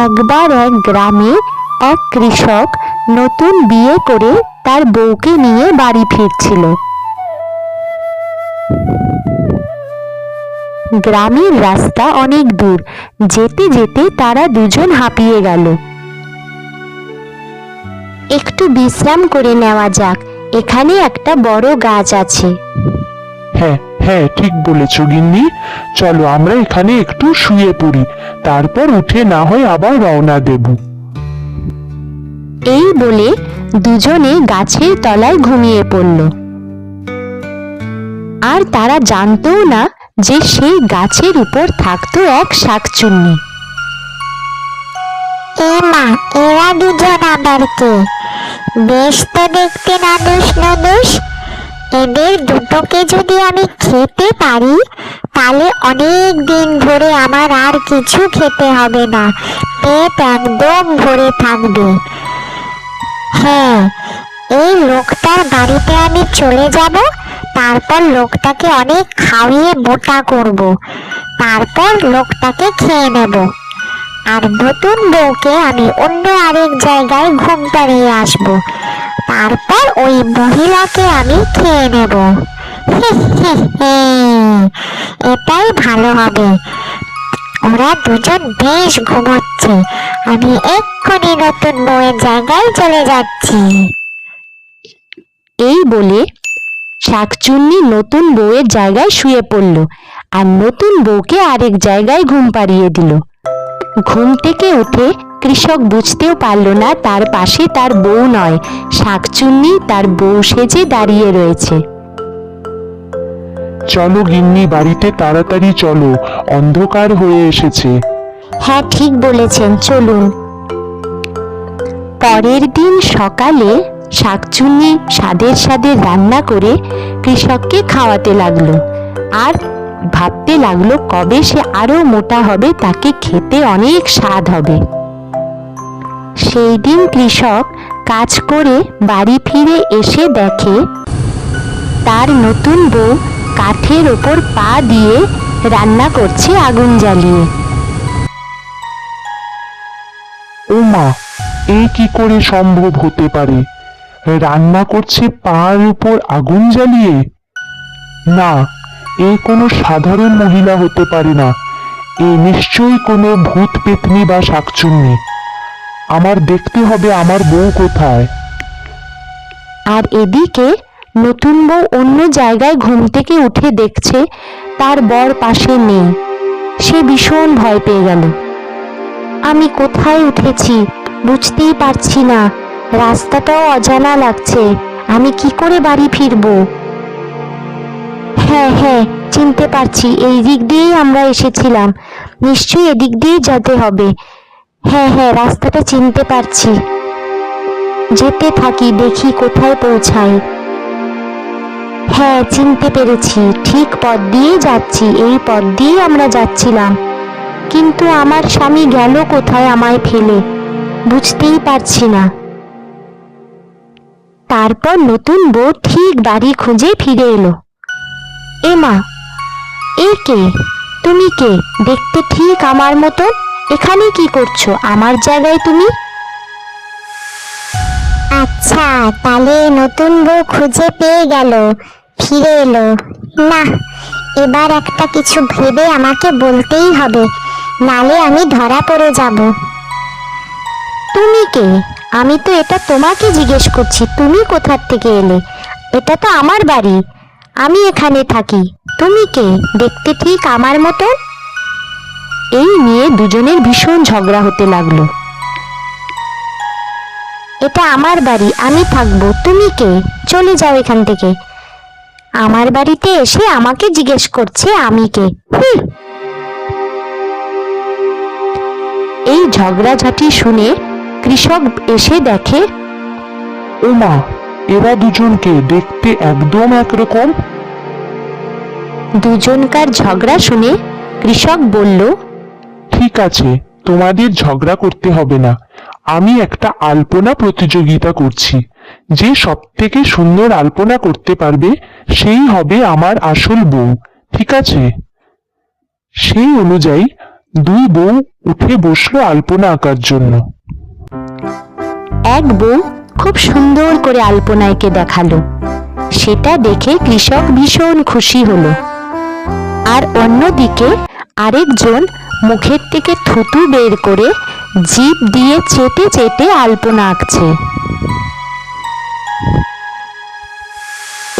একবার এক গ্রামে এক কৃষক নতুন বিয়ে করে তার বউকে নিয়ে বাড়ি ফিরছিল। গ্রামের রাস্তা অনেক দূর, যেতে যেতে তারা দুজন হাঁপিয়ে গেল। একটু বিশ্রাম করে নেওয়া যাক, এখানে একটা বড় গাছ আছে। হ্যাঁ হ্যাঁ, ঠিক বলেছ গিন্নি। চলো আমরা এখানে একটু শুয়ে পড়ি, তারপর উঠে না হয় আবার রওনা দেব। এই বলে দুজনে গাছের তলায় ঘুমিয়ে পড়ল। আর তারা জানতও না যে সেই গাছের উপর থাকতো এক শাকচুন্নি। এ মা, এরা দুজন আবার কে? বেশ তো দেখতে নাদুস নুদুস। এদের দুটোকে যদি আমি খেতে পারি, তাহলে অনেক দিন ধরে আমার আর কিছু খেতে হবে না, পেট একদম ভরে থাকবে। হ্যাঁ, এই লোকটার বাড়িতে আমি চলে যাব, তারপর লোকটাকে অনেক খাইয়ে মোটা করব, তারপর লোকটাকে খেয়ে নেব। আর নতুন বউকে আমি অন্য আরেক জায়গায় ঘুম পাড়িয়ে আসবো, তারপর ওই মহিলাকে আমি খেয়ে নেব। এটাই ভালো হবে। ওরা দুজন বেশ ঘুমোচ্ছে, আমি এক্ষুনি নতুন বউয়ের জায়গায় চলে যাচ্ছি। এই বলে শাকচুন্নি নতুন বউয়ের জায়গায় শুয়ে পড়ল আর নতুন বউকে আরেক জায়গায় ঘুম পাড়িয়ে দিল। ঘুম থেকে উঠে কৃষক বুঝতেও পারল না তার পাশে তার বউ নয়, শাকচুন্নি তার বউ সেজে দাঁড়িয়ে রয়েছে। চলো গিন্নি, বাড়িতে তাড়াতাড়ি চলো, অন্ধকার হয়ে এসেছে। হ্যাঁ, ঠিক বলেছেন, চলুন। পরের দিন সকালে শাকচুন্নি স্বাদের স্বাদের রান্না করে কৃষককে খাওয়াতে লাগলো আর ভাবতে লাগলো কবে সে আরো মোটা হবে, তাকে খেতে অনেক স্বাদ হবে। সেই দিন কৃষক কাজ করে বাড়ি ফিরে এসে দেখে তার নতুন বউ কাঠের ওপর পা দিয়ে রান্না করছে আগুন জ্বালিয়ে। ও মা, এই কি করে সম্ভব হতে পারে? রান্না করছে পার উপর আগুন জ্বালিয়ে? না, এ কোনো সাধারণ মহিলা হতে পারে না, এ নিশ্চয়ই কোনো ভূত পেতনি বা শাকচুন্নি। আমার দেখতে হবে আমার বউ কোথায়। আর এদিকে নতুন বউ অন্য জায়গায় ঘুম থেকে উঠে দেখছে তার বর পাশে নেই। সে ভীষণ ভয় পেয়ে গেল। আমি কোথায় উঠেছি বুঝতেই পারছি না, রাস্তাটাও অজানা লাগছে, আমি কি করে বাড়ি ফিরবো? হ্যাঁ হ্যাঁ, চিনতে পারছি, এই দিক দিয়েই আমরা এসেছিলাম, নিশ্চয়ই এদিক দিয়েই যেতে হবে। হ্যাঁ হ্যাঁ, রাস্তাটা চিনতে পারছি, যেতে থাকি, দেখি কোথায় পৌঁছাই। হ্যাঁ, চিনতে পেরেছি, ঠিক পথ দিয়ে যাচ্ছি, এই পথ দিয়ে আমরা যাচ্ছিলাম, কিন্তু আমার স্বামী গেল কোথায় আমায় ফেলে, বুঝতেই পারছি না। তারপর নতুন বউ ঠিক বাড়ি খুঁজে ফিরে এলো। এ মা, এ কে? তুমি কে? দেখতে ঠিক আমার মতো, এখানে কি করছো আমার জায়গায় তুমি? আচ্ছা, তাহলে নতুন বউ খুঁজে পেয়ে গেল, ফিরে এলো। না, এবার একটা কিছু ভেবে আমাকে বলতেই হবে, নালে আমি ধরা পড়ে যাব। তুমি কে? আমি তো এটা তোমাকে জিজ্ঞেস করছি, তুমি কোথার থেকে এলে? এটা তো আমার বাড়ি, আমি এখানে থাকি, তুমি কে? দেখতে ঠিক আমার মতো। এই নিয়ে দুজনের ভীষণ ঝগড়া হতে লাগলো। এটা আমার বাড়ি, আমি থাকবো, তুমি কে? চলে যাও এখান থেকে। আমার বাড়িতে এসে আমাকে জিজ্ঞেস করছে আমি কে। এই ঝগড়াঝাটি শুনে কৃষক এসে দেখে ও মা, এরা দুজনকে দেখতে একদম একরকম। দুজনকার ঝগড়া শুনে কৃষক বলল, ঠিক আছে, তোমাদের ঝগড়া করতে হবে না, আমি একটা আলপনা প্রতিযোগিতা করছি, যে সব থেকে সুন্দর আলপনা করতে পারবে সেই হবে আমার আসল বউ, ঠিক আছে? সেই অনুযায়ী দুই বউ উঠে বসলো আলপনা আঁকার জন্য। এক বউ খুব সুন্দর করে আলপনা এঁকে দেখালো। সেটা দেখে কৃষক ভীষণ খুশি হলো। আর অন্যদিকে আরেকজন মুখের থেকে থুতু বের করে জিভ দিয়ে চেটে চেটে আলপনা আঁকছে।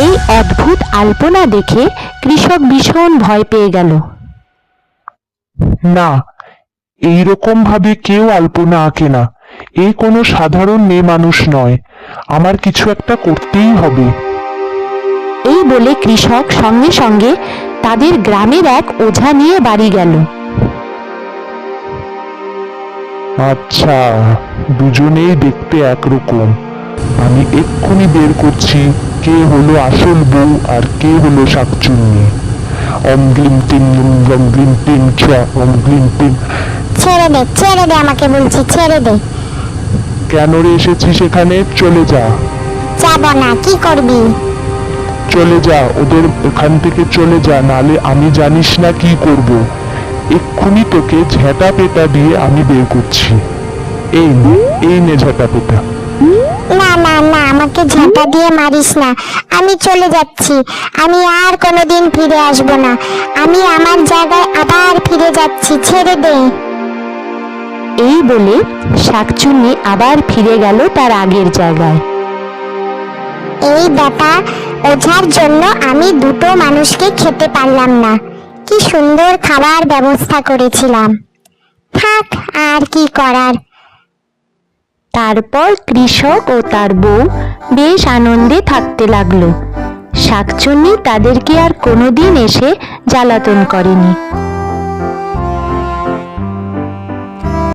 এই অদ্ভুত আলপনা দেখে কৃষক ভীষণ ভয় পেয়ে গেল। না, এইরকম ভাবে কেউ আলপনা আঁকে না। এ কোনো সাধারণ মেয়ে মানুষ নয়, আমার কিছু একটা করতেই হবে। এই বলে কৃষক সঙ্গে সঙ্গে তাদের গ্রামের এক ওঝা নিয়ে বাড়ি গেল। আচ্ছা, দুজনেই দেখতে একরকম। আমি এক্ষুনি বের করছি কে হলো আসল বউ আর কে হলো শাকচুন্নি। অমগ্লিম টিম অমগ্লিম টিম অমগ্লিম টিম। ছেড়ে দে আমাকে বলছি, ছেড়ে দে। কেন রে এসেছিস এখানে? চলে যা। যাব না, কি করবি? চলে যা, ওদের এখান থেকে চলে যা, নালে আমি জানিস না কি করব। এক্ষুনি তোকে ঝেঁটা পেটা দিয়ে আমি বের করছি। এই নে ঝেঁটা পেটা। না না না, আমাকে ঝাঁটা দিয়ে মারিস না। আমি চলে যাচ্ছি, আমি আর কোনোদিন ফিরে আসব না। আমি আমার জায়গায় আবার ফিরে যাচ্ছি, ছেড়ে দে। এই বলে শাকচুন্নি আবার ফিরে গেল তার আগের জায়গায়। এই ব্যাটা ওঝার জন্য আমি দুটো মানুষকে খেতে পারলাম না। কি সুন্দর খাবার ব্যবস্থা করেছিলাম। থাক, আর কি করার। তারপর কৃষক ও তার বউ বেশ আনন্দে থাকতে লাগলো। শাকচুন্নি তাদেরকে আর কোনোদিন এসে জ্বালাতন করেনি।